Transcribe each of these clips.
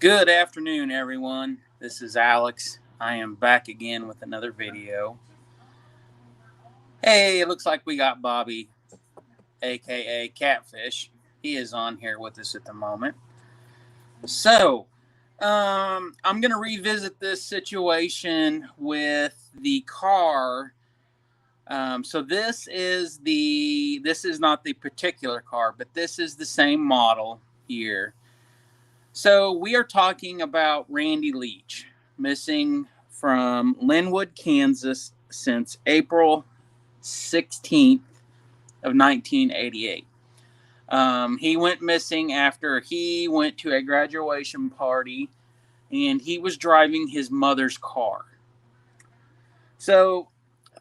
Good afternoon, everyone. This is Alex. I am back again with another video. Hey, it looks like we got Bobby, aka Catfish. He is on here with us at the moment. So, I'm going to revisit this situation with the car. So this is not the particular car, but this is the same model here. So we are talking about Randy Leach, missing from Linwood, Kansas since April 16th of 1988. He went missing after he went to a graduation party and he was driving his mother's car. So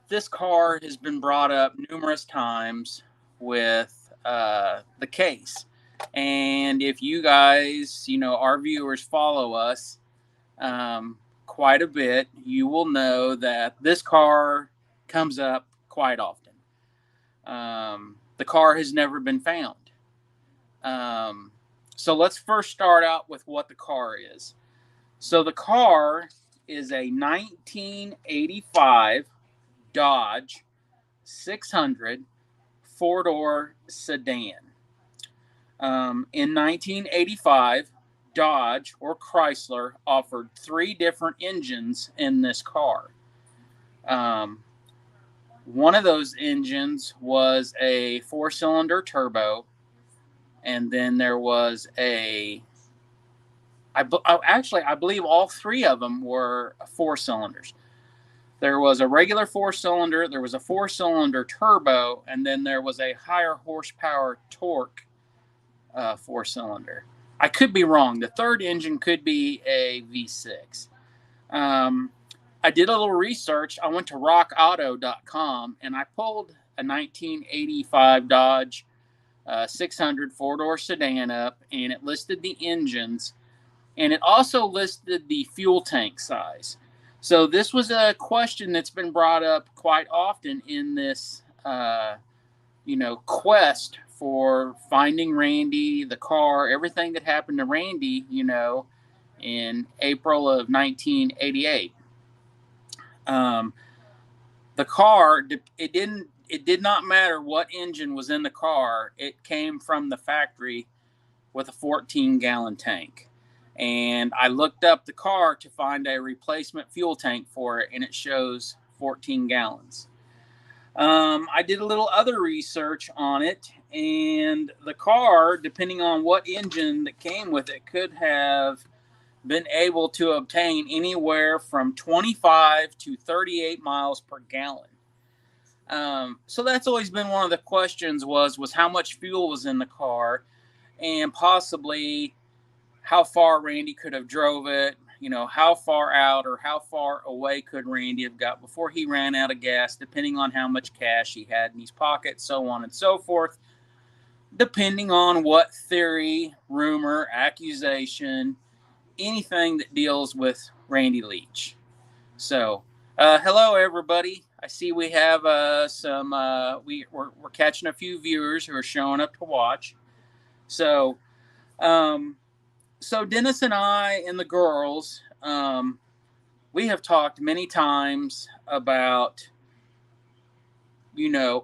this car has been brought up numerous times with the case. And if you guys, our viewers follow us quite a bit, you will know that this car comes up quite often. The car has never been found. So let's first start out with what the car is. So the car is a 1985 Dodge 600 four-door sedan. In 1985, Dodge or Chrysler offered three different engines in this car. One of those engines was a four-cylinder turbo, and then there was I believe all three of them were four cylinders. There was a regular four-cylinder, there was a four-cylinder turbo, and then there was a higher horsepower torque four-cylinder. I could be wrong. The third engine could be a V6. I did a little research. I went to rockauto.com and I pulled a 1985 Dodge 600 four-door sedan up, and it listed the engines, and it also listed the fuel tank size. So this was a question that's been brought up quite often in this, quest for finding Randy, the car, everything that happened to Randy, in April of 1988. The car, it did not matter what engine was in the car. It came from the factory with a 14-gallon tank. And I looked up the car to find a replacement fuel tank for it, and it shows 14 gallons. I did a little other research on it, and the car, depending on what engine that came with it, could have been able to obtain anywhere from 25 to 38 miles per gallon. So that's always been one of the questions was how much fuel was in the car, and possibly how far Randy could have drove it, how far out or how far away could Randy have got before he ran out of gas, depending on how much cash he had in his pocket, so on and so forth, depending on what theory, rumor, accusation, anything that deals with Randy Leach. So, hello, everybody. I see we have we're catching a few viewers who are showing up to watch. So Dennis and I and the girls, we have talked many times about,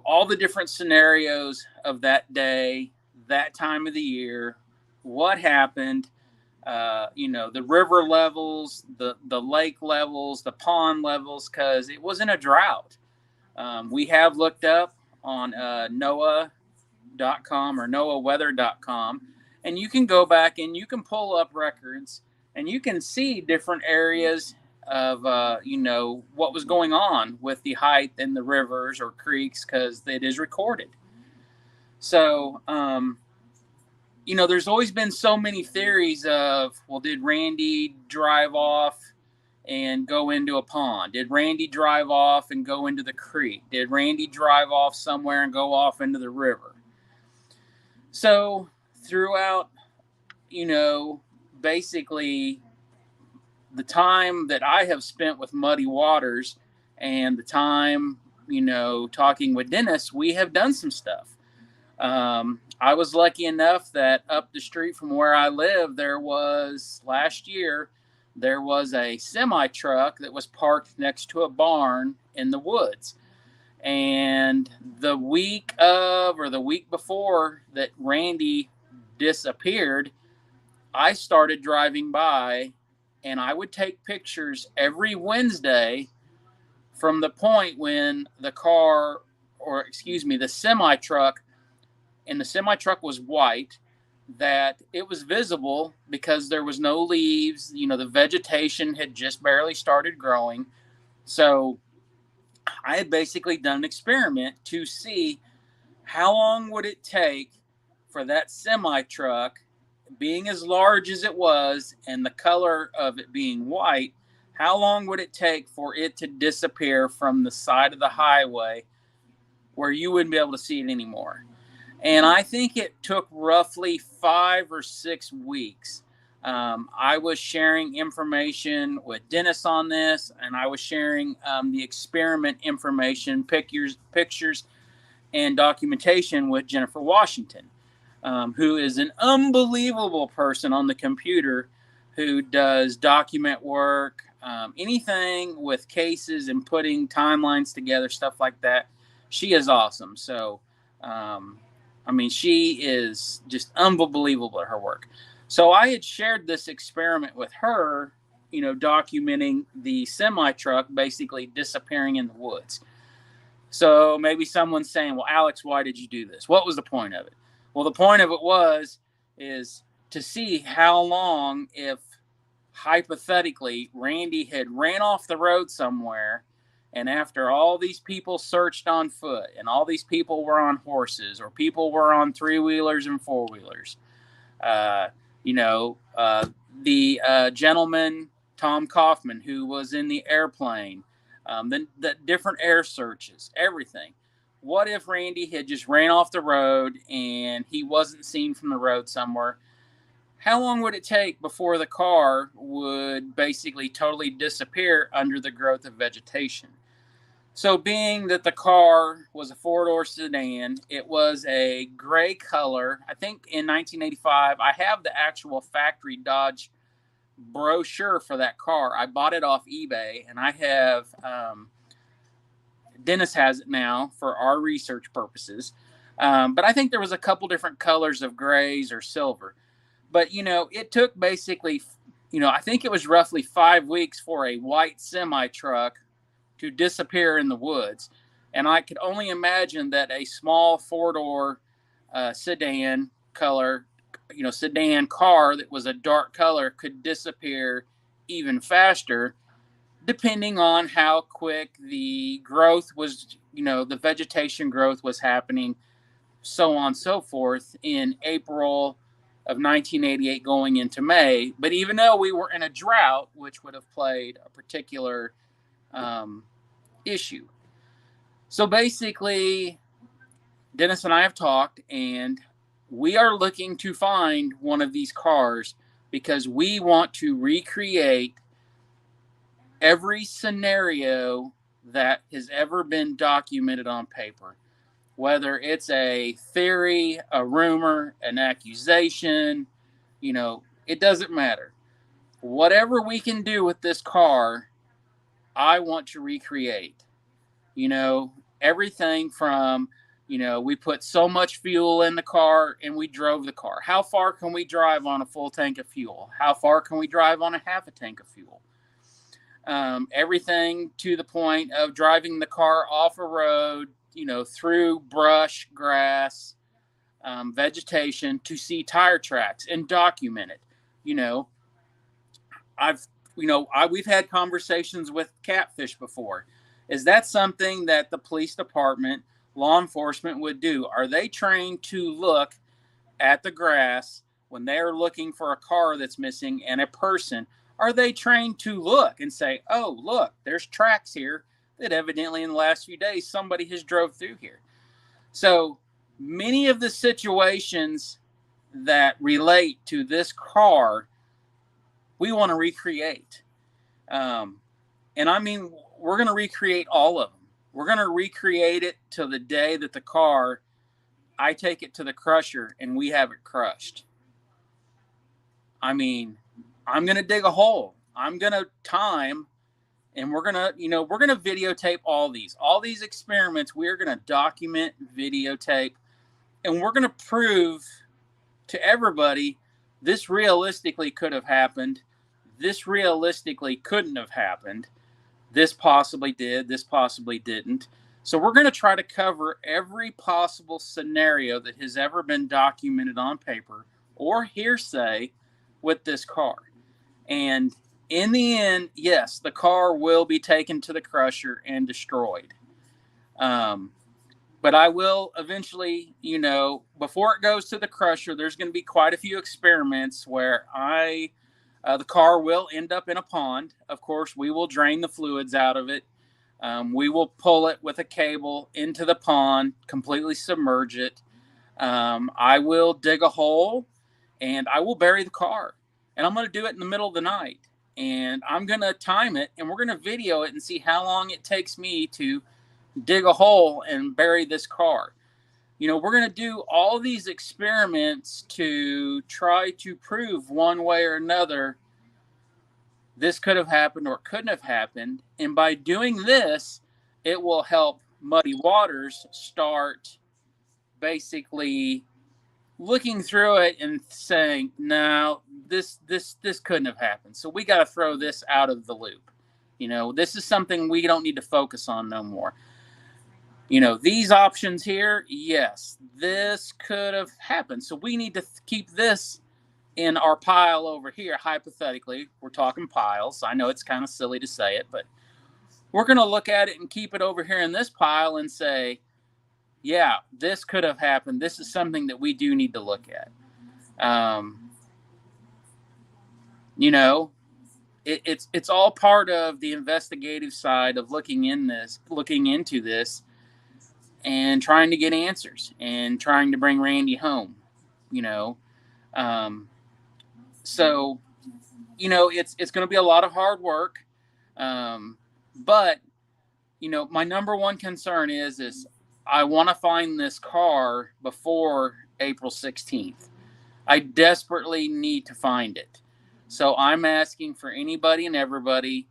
all the different scenarios of that day, that time of the year, what happened, the river levels, the lake levels, the pond levels, because it was in a drought. We have looked up on NOAA.com or NOAAweather.com, and you can go back and you can pull up records and you can see different areas of, what was going on with the height in the rivers or creeks, because it is recorded. So, there's always been so many theories of, well, did Randy drive off and go into a pond? Did Randy drive off and go into the creek? Did Randy drive off somewhere and go off into the river? So throughout, basically the time that I have spent with Muddy Waters and the time, talking with Dennis, we have done some stuff. I was lucky enough that up the street from where I live, last year, there was a semi truck that was parked next to a barn in the woods. And the week before that Randy disappeared, I started driving by, and I would take pictures every Wednesday from the point when the semi truck, and the semi truck was white, that it was visible because there was no leaves. The vegetation had just barely started growing. So I had basically done an experiment to see how long would it take for that semi truck, being as large as it was and the color of it being white, how long would it take for it to disappear from the side of the highway where you wouldn't be able to see it anymore? And I think it took roughly 5 or 6 weeks. I was sharing information with Dennis on this, and I was sharing the experiment information, pictures, and documentation with Jennifer Washington, who is an unbelievable person on the computer, who does document work, anything with cases and putting timelines together, stuff like that. She is awesome. So, she is just unbelievable at her work. So I had shared this experiment with her, documenting the semi truck basically disappearing in the woods. So maybe someone's saying, well, Alex, why did you do this? What was the point of it? Well, the point of it is to see how long, if hypothetically Randy had ran off the road somewhere, and after all these people searched on foot, and all these people were on horses, or people were on 3-wheelers and 4-wheelers, the gentleman, Tom Kaufman, who was in the airplane, the different air searches, everything. What if Randy had just ran off the road and he wasn't seen from the road somewhere? How long would it take before the car would basically totally disappear under the growth of vegetation? So, being that the car was a 4-door sedan, it was a gray color. I think in 1985, I have the actual factory Dodge brochure for that car. I bought it off eBay, and I have Dennis has it now for our research purposes. But I think there was a couple different colors of grays or silver. But it took basically, I think it was roughly 5 weeks for a white semi truck to disappear in the woods. And I could only imagine that a small 4-door sedan car that was a dark color could disappear even faster, depending on how quick the growth was, the vegetation growth was happening, so on and so forth, in April of 1988 going into May. But even though we were in a drought, which would have played a particular issue. So basically, Dennis and I have talked, and we are looking to find one of these cars because we want to recreate every scenario that has ever been documented on paper. Whether it's a theory, a rumor, an accusation, it doesn't matter. Whatever we can do with this car, I want to recreate. Everything from, we put so much fuel in the car and we drove the car. How far can we drive on a full tank of fuel? How far can we drive on a half a tank of fuel? Everything to the point of driving the car off a road, through brush, grass, vegetation, to see tire tracks and document it. We've had conversations with catfish before. Is that something that the police department, law enforcement would do? Are they trained to look at the grass when they are looking for a car that's missing and a person? Are they trained to look and say, oh, look, there's tracks here that evidently in the last few days somebody has drove through here? So many of the situations that relate to this car, we want to recreate. We're going to recreate all of them. We're going to recreate it till the day that the car, I take it to the crusher and we have it crushed. I mean, I'm going to dig a hole. I'm going to time, and we're going to, we're going to videotape all these experiments. We're going to document, videotape, and we're going to prove to everybody this realistically could have happened. This realistically couldn't have happened. This possibly did. This possibly didn't. So we're going to try to cover every possible scenario that has ever been documented on paper or hearsay with this car. And in the end, yes, the car will be taken to the crusher and destroyed. But I will eventually, before it goes to the crusher, there's going to be quite a few experiments where the car will end up in a pond. Of course, we will drain the fluids out of it. We will pull it with a cable into the pond, completely submerge it. I will dig a hole and I will bury the car. And I'm going to do it in the middle of the night. And I'm going to time it and we're going to video it and see how long it takes me to dig a hole and bury this car. We're going to do all these experiments to try to prove one way or another this could have happened or couldn't have happened. And by doing this, it will help Muddy Waters start basically looking through it and saying, no, this couldn't have happened. So we got to throw this out of the loop. This is something we don't need to focus on no more. These options here, yes, this could have happened. So we need to keep this in our pile over here. Hypothetically, we're talking piles. I know it's kind of silly to say it, but we're going to look at it and keep it over here in this pile and say, yeah, this could have happened. This is something that we do need to look at. It's all part of the investigative side of looking into this and trying to get answers and trying to bring Randy home, So, it's going to be a lot of hard work. But, my number one concern is I want to find this car before April 16th. I desperately need to find it. So I'm asking for anybody and everybody,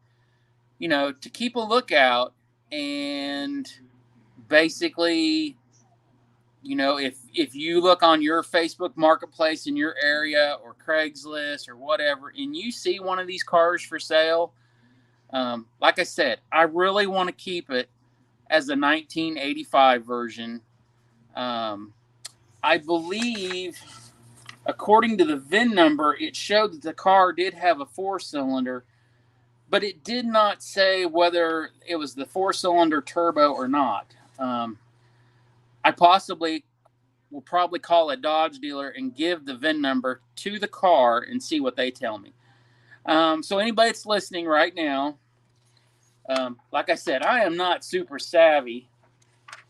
to keep a lookout and basically, if you look on your Facebook marketplace in your area or Craigslist or whatever, and you see one of these cars for sale, like I said, I really want to keep it as the 1985 version. I believe, according to the VIN number, it showed that the car did have a 4-cylinder, but it did not say whether it was the 4-cylinder turbo or not. I will probably call a Dodge dealer and give the VIN number to the car and see what they tell me. So anybody that's listening right now, like I said, I am not super savvy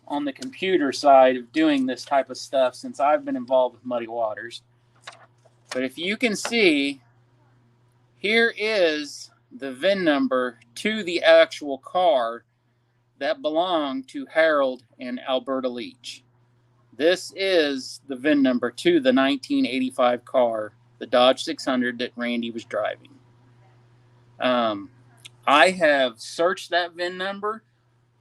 on the computer side of doing this type of stuff since I've been involved with Muddy Waters. But if you can see, here is the VIN number to the actual car that belonged to Harold and Alberta Leach. This is the VIN number to the 1985 car, the Dodge 600 that Randy was driving. I have searched that VIN number.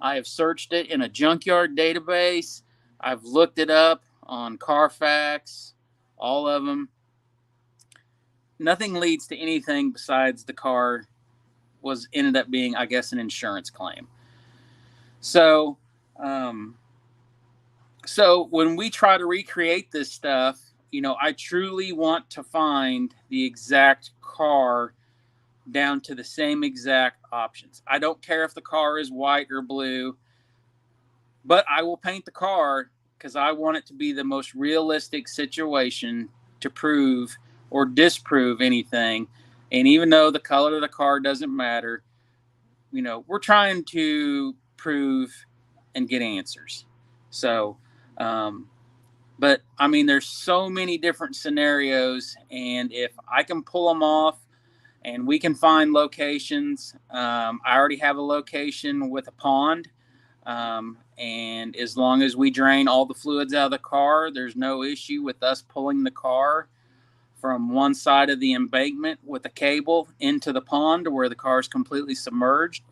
I have searched it in a junkyard database. I've looked it up on Carfax, all of them. Nothing leads to anything besides the car ended up being, I guess, an insurance claim. So when we try to recreate this stuff, I truly want to find the exact car down to the same exact options. I don't care if the car is white or blue, but I will paint the car because I want it to be the most realistic situation to prove or disprove anything. And even though the color of the car doesn't matter, we're trying to prove and get answers. So, but I mean, there's so many different scenarios, and if I can pull them off and we can find locations, I already have a location with a pond, And as long as we drain all the fluids out of the car, there's no issue with us pulling the car from one side of the embankment with a cable into the pond to where the car is completely submerged.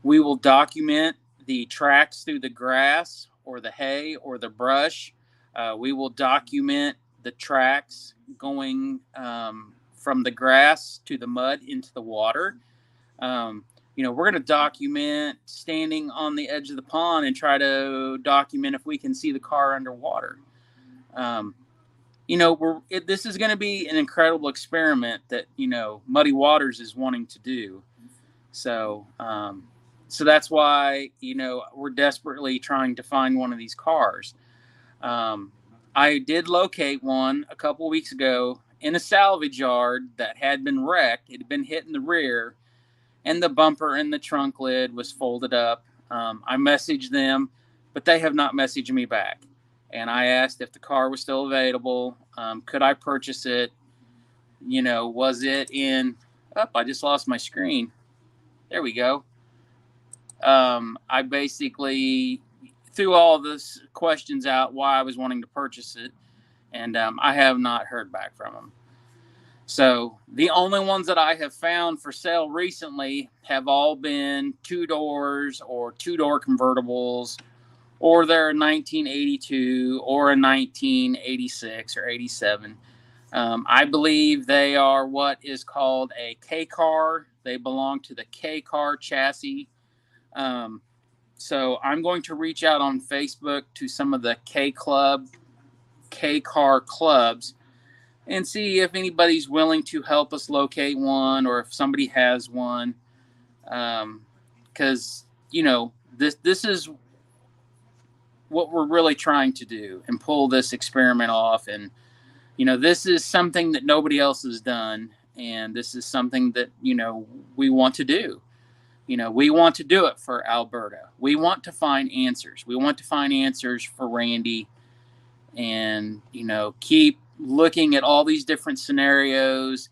We will document the tracks through the grass or the hay or the brush. We will document the tracks going from the grass to the mud into the water. We're going to document standing on the edge of the pond and try to document if we can see the car underwater. This is going to be an incredible experiment that, Muddy Waters is wanting to do. So that's why, we're desperately trying to find one of these cars. I did locate one a couple of weeks ago in a salvage yard that had been wrecked. It had been hit in the rear, and the bumper and the trunk lid was folded up. I messaged them, but they have not messaged me back. And I asked if the car was still available. Could I purchase it? Was it in... I just lost my screen. There we go. I basically threw all the questions out why I was wanting to purchase it, and I have not heard back from them. So the only ones that I have found for sale recently have all been 2-doors or 2-door convertibles, or they're a 1982 or a 1986 or 87. I believe they are what is called a K car. They belong to the K car chassis. So I'm going to reach out on Facebook to some of the K car clubs and see if anybody's willing to help us locate one, or if somebody has one. Because, this is what we're really trying to do and pull this experiment off. And, this is something that nobody else has done. And this is something that, we want to do. We want to do it for Alberta. We want to find answers. We want to find answers for Randy, and, keep looking at all these different scenarios,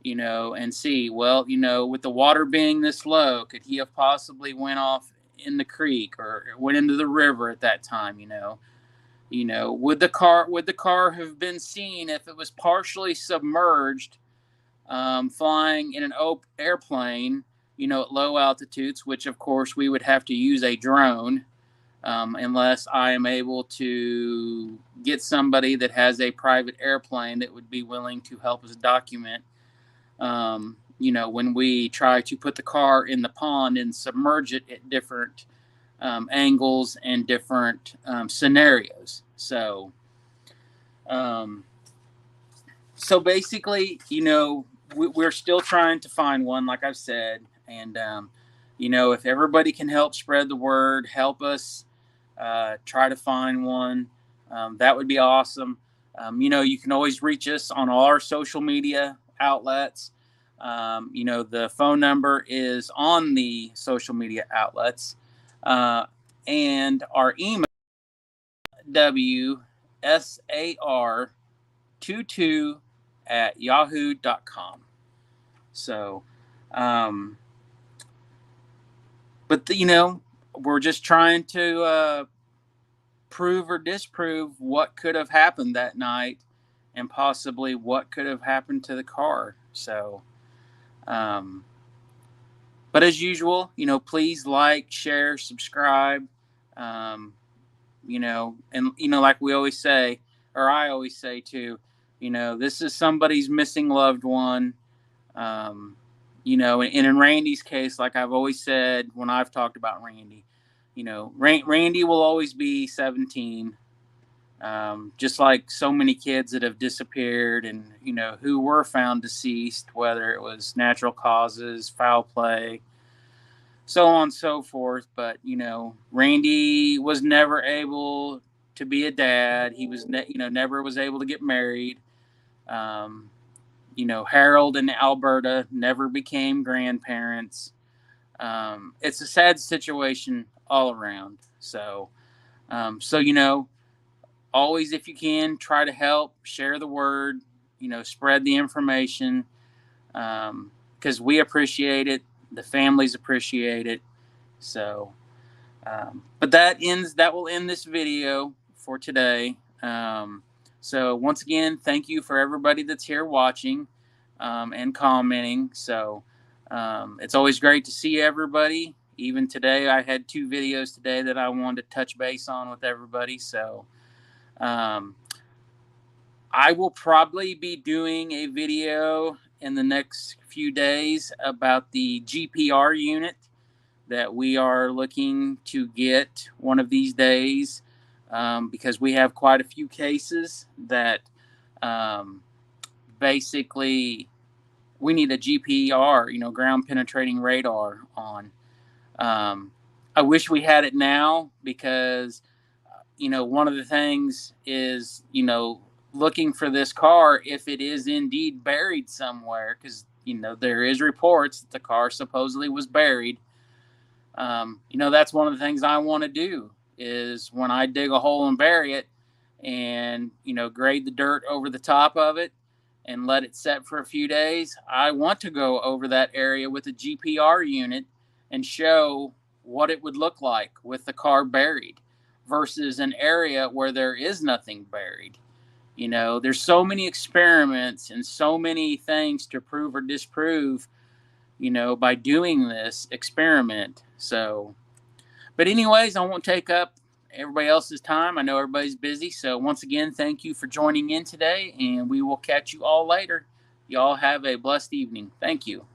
and see, well, with the water being this low, could he have possibly went off in the creek or went into the river at that time? Would the car have been seen if it was partially submerged, flying in an airplane, at low altitudes, which of course we would have to use a drone, unless I am able to get somebody that has a private airplane that would be willing to help us document, when we try to put the car in the pond and submerge it at different angles and different scenarios. So basically, we're still trying to find one, like I've said. And, if everybody can help spread the word, help us try to find one, that would be awesome. You can always reach us on all our social media outlets. The phone number is on the social media outlets. And our email, wsar22@yahoo.com. So, but we're just trying to prove or disprove what could have happened that night, and possibly what could have happened to the car. So, but as usual, please like, share, subscribe, and, like we always say, or I always say too, this is somebody's missing loved one. And in Randy's case, like I've always said when I've talked about Randy, Randy will always be 17, just like so many kids that have disappeared and, who were found deceased, whether it was natural causes, foul play, so on and so forth. But, Randy was never able to be a dad. He was, never was able to get married. Harold and Alberta never became grandparents. It's a sad situation all around. So, always, if you can, try to help, share the word, spread the information, because we appreciate it. The families appreciate it. So, But that will end this video for today. So once again, thank you for everybody that's here watching and commenting. So it's always great to see everybody. Even today, I had 2 videos today that I wanted to touch base on with everybody. So um, I will probably be doing a video in the next few days about the GPR unit that we are looking to get one of these days, because we have quite a few cases that um, basically we need a GPR, ground penetrating radar on. I wish we had it now because, one of the things is, looking for this car if it is indeed buried somewhere, because, there is reports that the car supposedly was buried. That's one of the things I want to do is when I dig a hole and bury it and, grade the dirt over the top of it and let it set for a few days. I want to go over that area with a GPR unit and show what it would look like with the car buried versus an area where there is nothing buried. There's so many experiments and so many things to prove or disprove, by doing this experiment. So, but anyways, I won't take up everybody else's time. I know everybody's busy. So once again, thank you for joining in today, and we will catch you all later. Y'all have a blessed evening. Thank you.